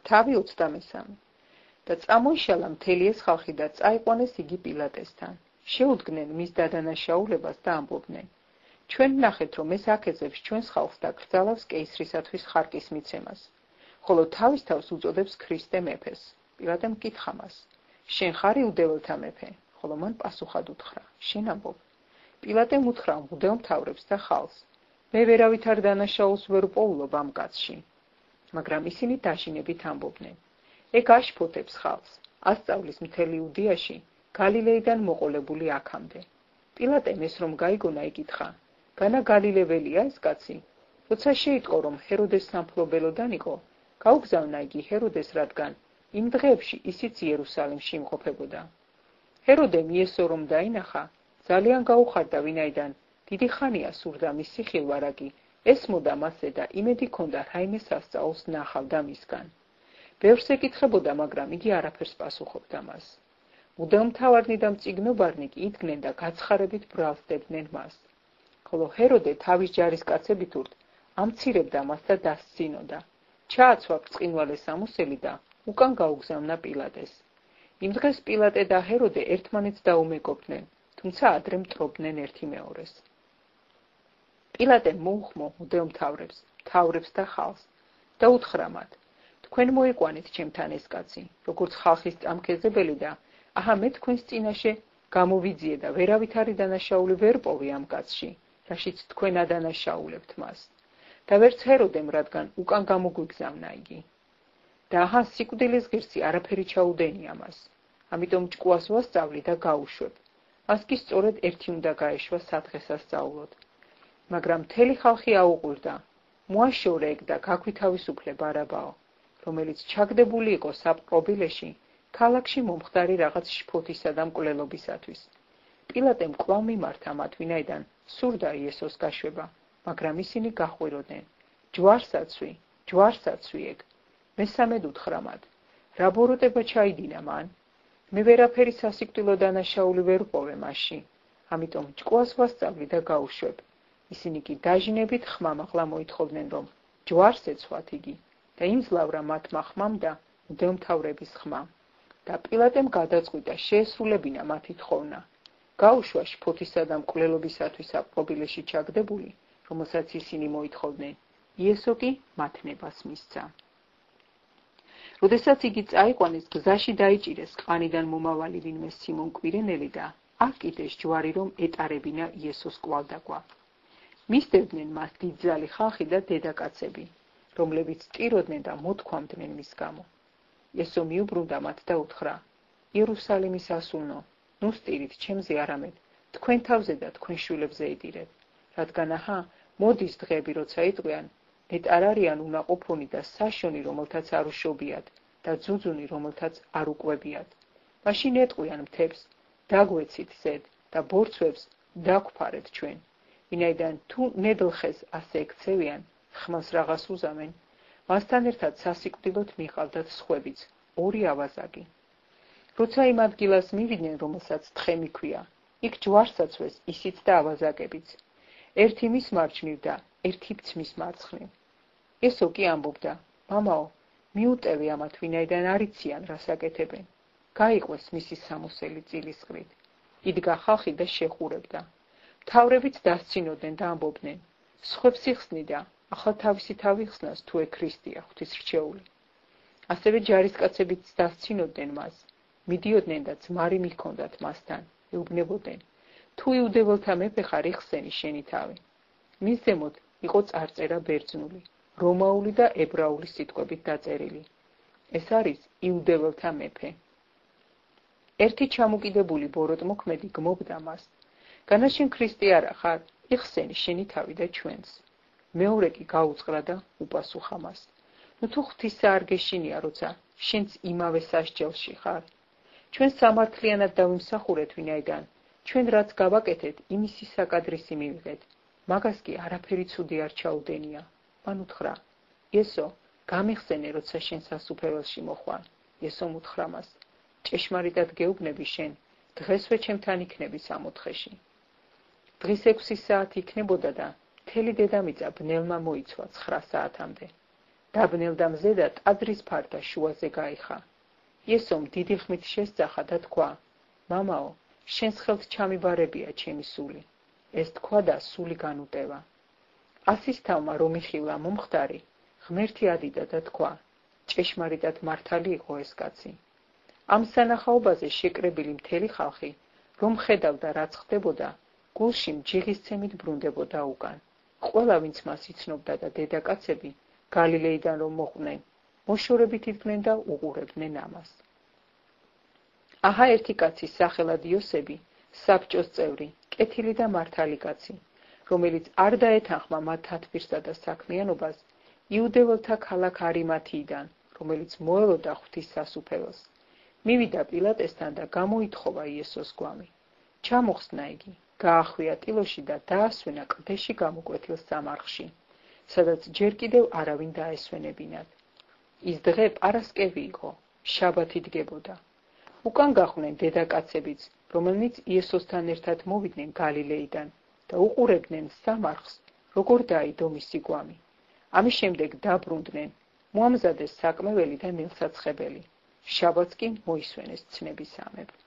თავი 23 და წამოიშალა მთელი ეს ხალხი და წაიყვანეს იგი პილატესთან. შეუდგნენ მის დადანაშაულებას და ამბობდნენ: ჩვენ ვნახეთ, რომ ეს აკეცებს ჩვენს ხალხს და კრძალავს კეისრისათვის ხარკის მიცემას, ხოლო თავის თავს უწოდებს ქრისტე მეფეს. პილატემ კითხა მას: შენ ხარ იუდეველთა მეფე? ხოლო მან პასუხად უთხრა: შენ ამბობ. პილატემ უთხრა მღვდელმთავრებს და ხალხს: მე ვერავით არ დანაშაულს ვერ პოულობ ამ კაცში. მაგრამ ისინი დაჟინებით ამბობდნენ: ეგ აშფოთებს ხალხს, ასწავლის მთელ იუდეაში, გალილეიდან მოყოლებული აქამდე. პილატემ ეს რომ გაიგონა, იკითხა: განა გალილეველია ეს კაცი? როცა შეიტყო, რომ ჰეროდეს სამფლობელოდან იყო, გაუგზავნა იგი ჰეროდეს, რადგან იმ დღეებში ისიც იერუსალიმში იმყოფებოდა. ჰეროდემ იესო რომ დაინახა, ძალიან გაუხარდა, ვინაიდან დიდი ხანია სურდა მისი ხილვარაკი ესმოდა მასზე და იმედი ჰქონდა რაიმე სასწაულს ნახავდა მისგან. ბევრს ეკითხებოდა, მაგრამ იგი არაფერს პასუხობდა მას. მღვდელმთავარნი და მწიგნობარნი კი იდგნენ და გაცხარებით ბრალსდებდნენ მას. ხოლო ჰეროდე თავის ჯარისკაცებით ურთ ამცირებდა მას და დასცინოდა. ჩააცვა ბრწყინვალე სამოსელი და უკან გაუგზავნა პილატეს. იმ დღეს პილატე და ჰეროდე ერთმანეთს დაუმეგობრდნენ, თუმცა ადრე მტრობდნენ ერთი მეორეს. პილატემ მოუხმო მღვდელმთავრებს, მთავრებს და ხალხს და უთხრა მათ: თქვენ მოიყვანეთ ჩემთან ეს კაცი, როგორც ხალხის წამქეზებელი და აჰა მე თქვენს წინაშე გამოვიძიე და ვერავით არის დანაშაული ვერ პოვი ამ კაცში, რაშიც თქვენ ადანაშაულებთ მას. და ვერც ჰეროდემ, რადგან უკან გამოგვიგზავნა იგი. და აჰა სიკვდილის ღირსი არაფერი ჩაუდენია მას. ამიტომ ჭკუას ვასწავლი და გაუშვებ. მას კი სწორედ ერთი უნდა გაეშვა სადღესასწაულოდ. მაგრამ მთელი ხალხი აუყურდა: მოაშორე ეგ და გაგვითავისუფლე ბარაბაო, რომელიც ჩაგდებული იყო საპყრობილეში, ქალაქში მომხდარი რაღაც შფოთისა და მკვლელობისათვის. პილატემ კვლავ მიმართა მათ, ვინაიდან სურდა იესოს გაშვება, მაგრამ ისინი გაჰყვიროდნენ: ჯვარსაცვი, ჯვარსაცვი ეგ. მესამედ უთხრა მათ: რა ბოროტება ჩაიდინა მან? მე ვერაფერი სასიკვდილო დანაშაული ვერ პოვე მასში, ამიტომ ჭკუას ვასწავლი და გაუშვებ. ისინი კი დაჟინებით ხმამაღლა მოითხოვდნენ, რომ ჯვარს ეცვათ იგი და იმძლავრა მათმა ხმამ და მღვდელმთავრების ხმამ. და პილატემ გადაწყვიტა შეესრულებინა მათი თხოვნა. გაუშვა შფოთისა და მკვლელობისათვის საპყრობილეში ჩაგდებული, რომელსაც ისინი მოითხოვდნენ, იესო კი მათ ნებას მისცა. როდესაც იგი წაიყვანეს, გზაში დაიჭირეს ყანიდან მომავალი ვინმე სიმონ კვირენელი და აკიდეს ჯვარი, რომ ეტარებინა იესოს კვალდაკვალ. მისდევდნენ მას დიდძალი ხალხი და დედაკაცები, რომლებიც ტიროდნენ და მოთქვამდნენ მის გამო. იესო მიუბრუნდა მათ და უთხრა: იერუსალიმის ასულნო, ნუ სტირით ჩემზე არამედ თქვენ თავზე და თქვენ შვილებზე ედირეთ, რადგან აჰა მოდის დღეები, როცა იტყვიან: ნეტარ არიან უნაყოფონი და საშონი, რომელთაც არ უშობიათ და ძუძუნი, რომელთაც არ უყვებიათ. მაშინ ეტყვიან მთებს: დაგვეცით ზედ და ბორცვებს დაგვფარეთ ჩვენ. ვინაიდან თუ ნედლხეს ასე ექცევიან, ხმას რაღაც უზამენ, მასთან ერთად სასიკვდილოდ მიყავდათ სხვებიც, ორი ავაზაკი. როცა იმ ადგილას მივიდნენ, რომელსაც თხე მიქვია, იქ ჯვარსაცვეს ისიც და ავაზაკებიც, ერთი მის მარჯვნივ და ერთი მის მარცხნივ. ესო კი ამბობდა: მამაო, მიუტევი ამათ, ვინაიდან არ იციან რას აკეთებენ. გაიყვეს მისი სამოსელი წილისყრით. იდგა ხალხი და შეხურებდა. მთავრებიც დასცინოდნენ და ამბობდნენ: სხვებს იხსნი და ახლა თავისი თავი ხსნას, თუ ეგ ქრისტეა, ღვთისმრჩეული. ასევე ჯარისკაცებიც დასცინოდნენ მას, მიდიოდნენ და ძმარი მიჰქონდათ მასთან, ეუბნებოდნენ: თუ იუდეველთა მეფე ხარ, იხსენი შენი თავი. მის ზემოთ იყო წარწერა ბერძნული, რომაული და ებრაული სიტყვებით დაწერილი: ეს არის იუდეველთა მეფე. ერთი ჩამოკიდებული ბოროტმოქმედი გმობდა მას: განა შენ ქრისტე არა ხარ, იხსენი შენი თავი და ჩვენს. მეორე კი გაუწყრა და უპასუხა მას: ნუ თუ ღვთისა არ გეშინია, როცა შენც იმავე სასჯელში ხარ. ჩვენ სამართლიანად დავიმსახურეთ, ვინაიდან ჩვენ რაც გავაკეთეთ, იმისი საკადრისი მივიღეთ. მაგას კი არაფერი ცუდი არ ჩაუდენია. მან უთხრა: იესო, გამიხსენე, როცა შენ სასუფეველში მოხვარ. იესომ უთხრა მას: ჭეშმარიტად გეუბნები შენ, დღესვე ჩემთან იქნები სამოთხეში. დღის 6 საათი იქნებოდა და მთელი დედამიწა ბნელმა მოიცვა 9 საათამდე. დაბნელ და მზედა ტაძრის ფარდა შუაზე გაიხა. იესომ დიდი ხმით შესძახა და თქვა: მამაო, შენს ხელთ ჩამიბარებია ჩემი სული. ეს თქვა და სული განუტევა. ასის თავმა რომ იხილა მომხდარი, ღმერთი ადიდა და თქვა: ჭეშმარიტად მართალი იყო ეს კაცი. ამ სანახაობაზე შეკრებილი მთელი ხალხი, რომ ხედავდა რაც ხდებოდა, გულში მჯიღისცემით ბრუნდებოდა უკან. ყველა ვინც მას იცნობდა და დედაკაცები გალილეიდან რომ მოხვდნენ, მოშორებით იდგნენ და უყურებდნენ ამას. აჰა ერთი კაცი სახელად იოსები, საბჭოს წევრი, კეთილი და მართალი კაცი, რომელიც არ დაეთანხმა მათ თათბირსა და საქმიანობას, იუდეველთა ქალაქ არიმათიიდან, რომელიც მოელოდა ღვთის სასუფეველს. მივიდა პილატესთან და გამოითხოვა იესოს გვამი. ჩამოხსნა იგი, გაახვია ტილოში და დაასვენა კლდეში გამოკვეთილ სამარხში, სადაც ჯერ კიდევ არავინ დაესვენებინათ. ის დღე პარასკევი იყო, შაბათი დგებოდა. უკან გახვნენ დედაკაცებიც, რომელნიც იესოსთან ერთად მოვიდნენ გალილეიდან და უყურებდნენ სამარხს, როგორ დაიდო მისი გვამი. ამის შემდეგ დაბრუნდნენ, მოამზადეს საკმეველი და ნელსაცხებელი. შაბათს კი მოისვენეს ცნებისამებრ.